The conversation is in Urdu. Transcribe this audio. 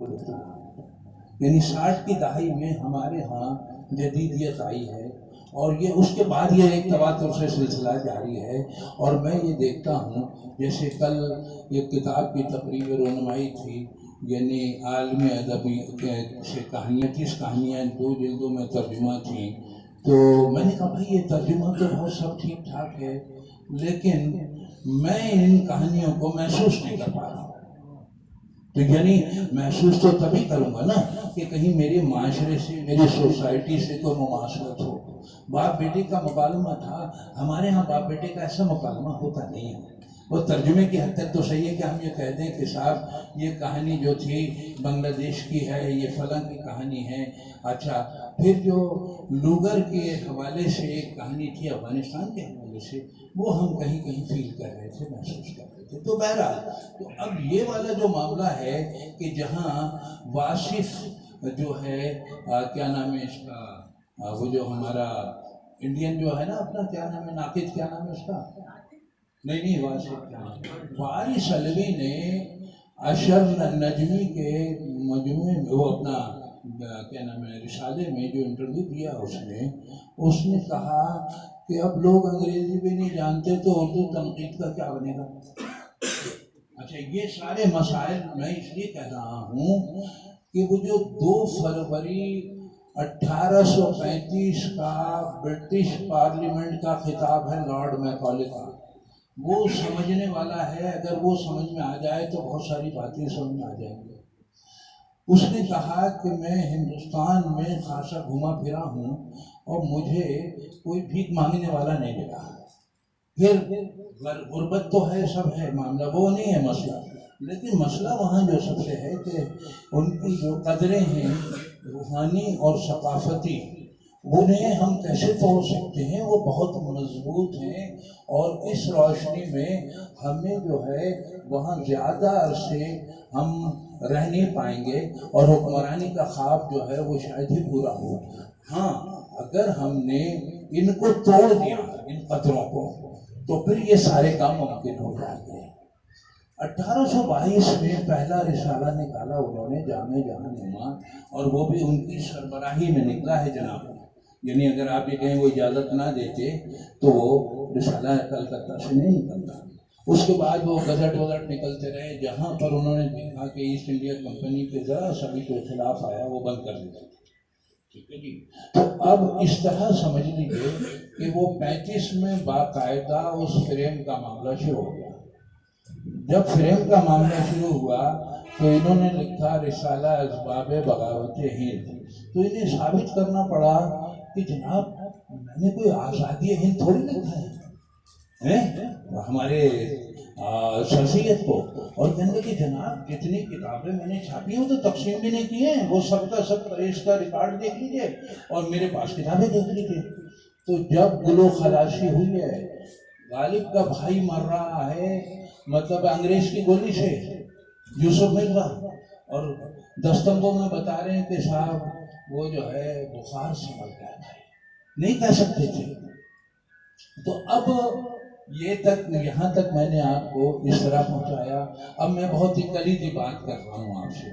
یعنی 60 کی دہائی میں ہمارے ہاں جدیدیت آئی ہے، اور یہ اس کے بعد یہ ایک تواتر سے سلسلہ جاری ہے۔ اور میں یہ دیکھتا ہوں، جیسے کل ایک کتاب کی تقریب رونمائی تھی، یعنی عالم ادبی سے کہانیاں، 30 کہانیاں 2 جلدوں میں ترجمہ تھیں، تو میں نے کہا بھائی یہ ترجمہ تو بہت سب ٹھیک ٹھاک ہے، لیکن میں ان کہانیوں کو محسوس نہیں کر پا رہا ہوں۔ تو یعنی محسوس تو تبھی کروں گا نا کہ کہیں میرے معاشرے سے، میری سوسائٹی سے کوئی مماثلت ہو۔ باپ بیٹے کا مکالمہ تھا، ہمارے ہاں باپ بیٹے کا ایسا مکالمہ ہوتا نہیں ہے۔ وہ ترجمے کی حد تک تو صحیح ہے کہ ہم یہ کہہ دیں کہ صاحب یہ کہانی جو تھی بنگلہ دیش کی ہے، یہ فلاں کی کہانی ہے۔ اچھا، پھر جو لوگر کے حوالے سے ایک کہانی تھی افغانستان کے حوالے سے، وہ ہم کہیں کہیں فیل کر رہے تھے، محسوس کر رہے تھے۔ تو بہرحال، تو اب یہ والا جو معاملہ ہے کہ جہاں واصف جو ہے کیا نام ہے اس کا، وہ جو ہمارا انڈین جو ہے نا اپنا، کیا نام ہے، ناقد کیا نام ہے اس کا، نہیں واصف کیا نام ہے، وارث علوی نے اشر نجمی کے مجموعے میں، وہ اپنا کیا نام ہے رسالے میں جو انٹرویو دیا اس نے کہا کہ اب لوگ انگریزی بھی نہیں جانتے تو اردو تنقید کا کیا بنے گا۔ اچھا، یہ سارے مسائل میں اس لیے کہہ رہا ہوں کہ وہ جو 2 فروری 1835 کا برٹش پارلیمنٹ کا خطاب ہے لارڈ میکالے کا، وہ سمجھنے والا ہے، اگر وہ سمجھ میں آ جائے تو بہت ساری باتیں سمجھ میں آ جائیں گی۔ اس نے کہا کہ میں ہندوستان میں خاصا گھوما پھرا ہوں اور مجھے کوئی بھیک مانگنے والا نہیں ملا۔ پھر غربت تو ہے، سب ہے، معاملہ وہ نہیں ہے مسئلہ، لیکن مسئلہ وہاں جو سب سے ہے کہ ان کی جو قدریں ہیں روحانی اور ثقافتی، انہیں ہم کیسے توڑ سکتے ہیں، وہ بہت مضبوط ہیں، اور اس روشنی میں ہمیں جو ہے وہاں زیادہ عرصے ہم رہ نہیں پائیں گے، اور حکمرانی کا خواب جو ہے وہ شاید ہی پورا ہو۔ ہاں، اگر ہم نے ان کو توڑ دیا، ان قدروں کو، تو پھر یہ سارے کام ممکن ہو جائیں گے۔ 1822 میں پہلا رسالہ نکالا انہوں نے، جامع جہان نما، اور وہ بھی ان کی سربراہی میں نکلا ہے جناب۔ یعنی اگر آپ یہ کہیں وہ اجازت نہ دیتے تو وہ رسالہ کلکتہ سے نہیں نکلتا۔ اس کے بعد وہ گزٹ وزٹ نکلتے رہے، جہاں پر انہوں نے دیکھا کہ ایسٹ انڈیا کمپنی کے ذرا سا بھی کوئی خلاف آیا وہ بند کر دیتے تھے۔ ٹھیک ہے جی، تو اب اس طرح سمجھ لیجیے کہ وہ 35 میں باقاعدہ اس فریم کا معاملہ شروع ہو گیا۔ جب فریم کا معاملہ شروع ہوا تو انہوں نے لکھا رسالہ اسباب بغاوت ہند۔ تو انہیں ثابت کرنا پڑا کہ جناب میں نے کوئی آزادی ہند تھوڑی لکھا ہے ہمارے سر سید کو، اور کہنے لگے جناب جتنی کتابیں میں نے چھاپی ہیں تو تقسیم بھی نہیں کی ہیں، وہ سب کا سب پریس کا ریکارڈ دیکھ لیجئے اور میرے پاس کتابیں دیکھ لیجئے۔ تو جب گلو خلاشی ہوئی ہے، غالب کا بھائی مر رہا ہے، مطلب انگریز کی گولی سے، یوسف مرزا، اور دستنگوں میں بتا رہے ہیں کہ صاحب وہ جو ہے بخار سے مر گیا بھائی، نہیں کہہ سکتے تھے۔ تو اب یہ تک، یہاں تک میں نے آپ کو اس طرح پہنچایا۔ اب میں بہت ہی کلیدی بات کر رہا ہوں آپ سے۔